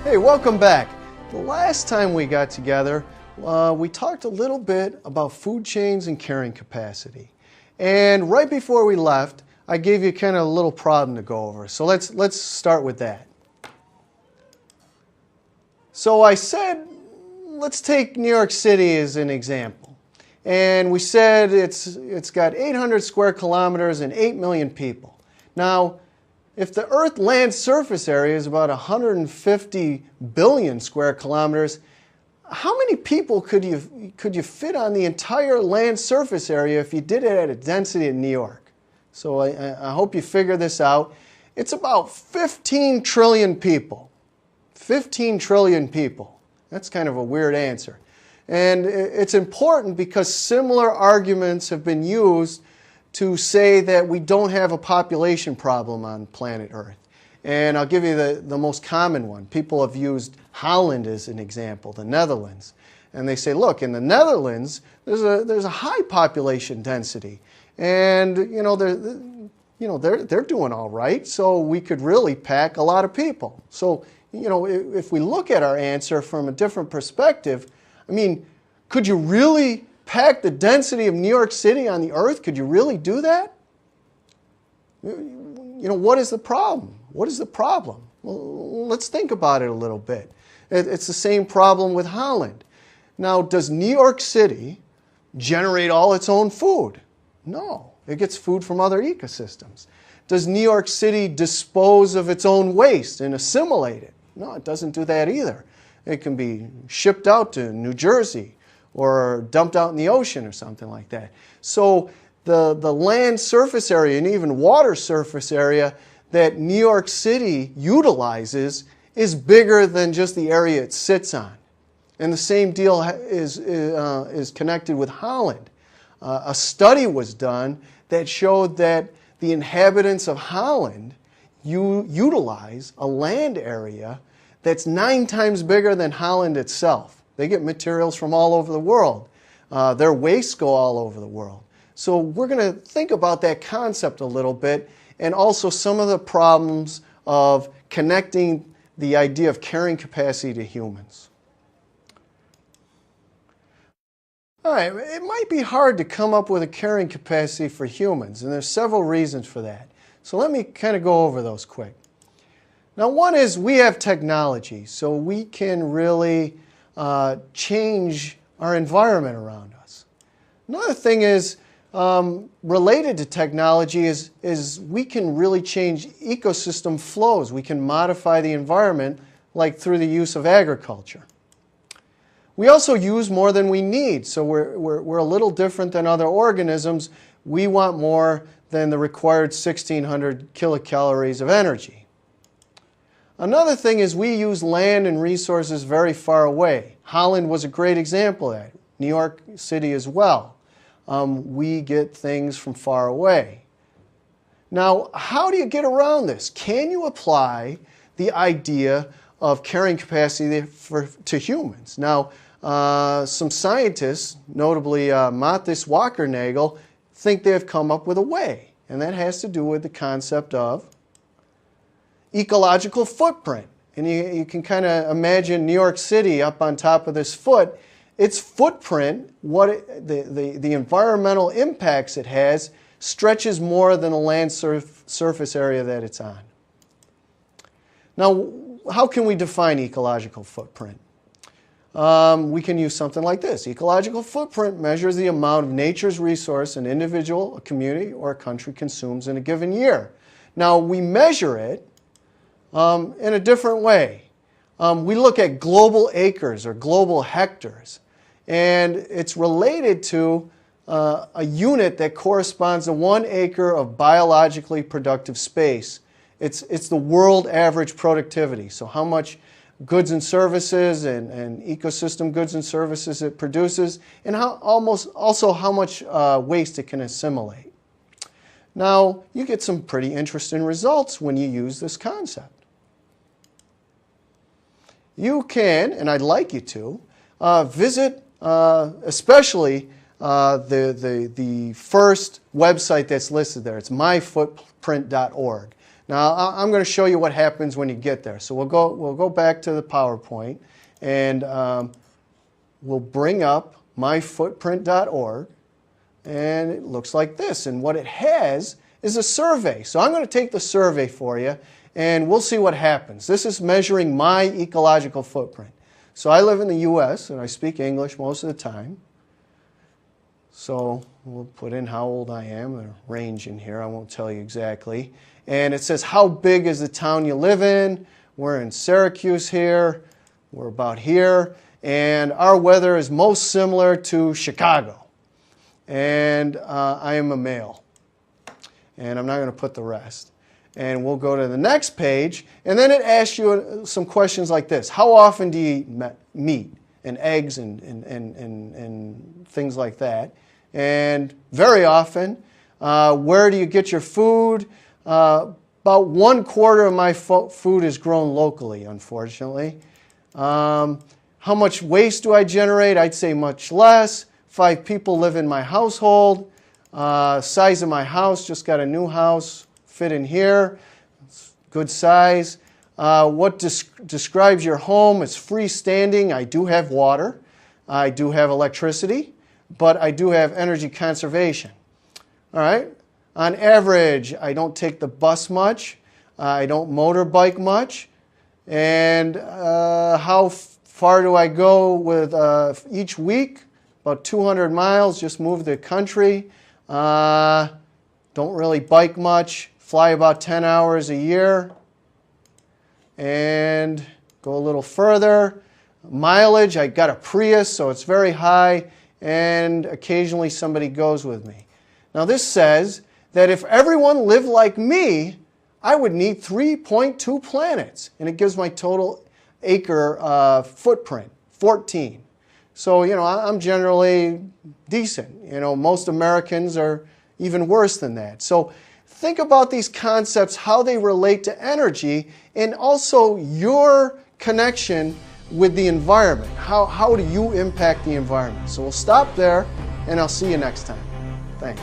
Hey, welcome back. The last time we got together, we talked a little bit about food chains and carrying capacity. And right before we left, I gave you kind of a little problem to go over. So let's start with that. So I said, let's take New York City as an example. And we said it's got 800 square kilometers and 8 million people. Now, if the Earth land surface area is about 150 billion square kilometers, how many people could you fit on the entire land surface area if you did it at a density in New York? So I hope you figure this out. It's about 15 trillion people. 15 trillion people. That's kind of a weird answer. And it's important because similar arguments have been used to say that we don't have a population problem on planet Earth. And I'll give you the most common one. People have used Holland as an example, the Netherlands. And they say, look, in the Netherlands, there's a high population density. And they're doing all right, so we could really pack a lot of people. So, if we look at our answer from a different perspective, I mean, could you really pack the density of New York City on the Earth? Could you really do that? What is the problem? What is the problem? Well, let's think about it a little bit. It's the same problem with Holland. Now, does New York City generate all its own food? No. It gets food from other ecosystems. Does New York City dispose of its own waste and assimilate it? No, it doesn't do that either. It can be shipped out to New Jersey or dumped out in the ocean or something like that. So the land surface area and even water surface area that New York City utilizes is bigger than just the area it sits on. And the same deal is connected with Holland. A study was done that showed that the inhabitants of Holland utilize a land area that's 9 times bigger than Holland itself. They get materials from all over the world. Their wastes go all over the world. So we're going to think about that concept a little bit and also some of the problems of connecting the idea of carrying capacity to humans. All right, it might be hard to come up with a carrying capacity for humans, and there's several reasons for that. So let me kind of go over those quick. Now, one is we have technology, so we can really change our environment around us. Another thing is related to technology is we can really change ecosystem flows. We can modify the environment like through the use of agriculture. We also use more than we need, so we're a little different than other organisms. We want more than the required 1,600 kilocalories of energy. Another thing is we use land and resources very far away. Holland was a great example of that. New York City as well. We get things from far away. Now, how do you get around this? Can you apply the idea of carrying capacity to humans? Now, some scientists, notably Mathis Wackernagel, think they've come up with a way. And that has to do with the concept of ecological footprint. And you can kind of imagine New York City up on top of this foot. Its footprint, the environmental impacts it has, stretches more than the land surface area that it's on. Now, how can we define ecological footprint? We can use something like this. Ecological footprint measures the amount of nature's resource an individual, a community, or a country consumes in a given year. Now, we measure it in a different way. We look at global acres or global hectares, and it's related to a unit that corresponds to 1 acre of biologically productive space. It's the world average productivity, so how much goods and services and ecosystem goods and services it produces, and also how much waste it can assimilate. Now, you get some pretty interesting results when you use this concept. You can, and I'd like you to, visit especially the first website that's listed there. It's myfootprint.org. Now I'm going to show you what happens when you get there. So we'll go back to the PowerPoint, and we'll bring up myfootprint.org, and it looks like this. And what it has is a survey. So I'm going to take the survey for you, and we'll see what happens. This is measuring my ecological footprint. So I live in the U.S., and I speak English most of the time. So we'll put in how old I am, a range in here, I won't tell you exactly. And it says, how big is the town you live in? We're in Syracuse here, we're about here, and our weather is most similar to Chicago. And I am a male, and I'm not going to put the rest. And we'll go to the next page, and then it asks you some questions like this. How often do you eat meat and eggs and things like that? And very often. Where do you get your food? About 1/4 of my food is grown locally, unfortunately. How much waste do I generate? I'd say much less. 5 people live in my household. Size of my house, just got a new house. Fit in here, it's good size. What describes your home? It's freestanding. I do have water. I do have electricity, but I do have energy conservation. All right. On average, I don't take the bus much. I don't motorbike much. And how far do I go with each week? About 200 miles. Just moved the country. Don't really bike much. Fly about 10 hours a year. And go a little further. Mileage, I got a Prius, so it's very high, and occasionally somebody goes with me. Now this says that if everyone lived like me, I would need 3.2 planets, and it gives my total acre footprint, 14. So, you know, I'm generally decent. You know, most Americans are even worse than that. So think about these concepts, how they relate to energy, and also your connection with the environment. How do you impact the environment? So we'll stop there, and I'll see you next time. Thanks.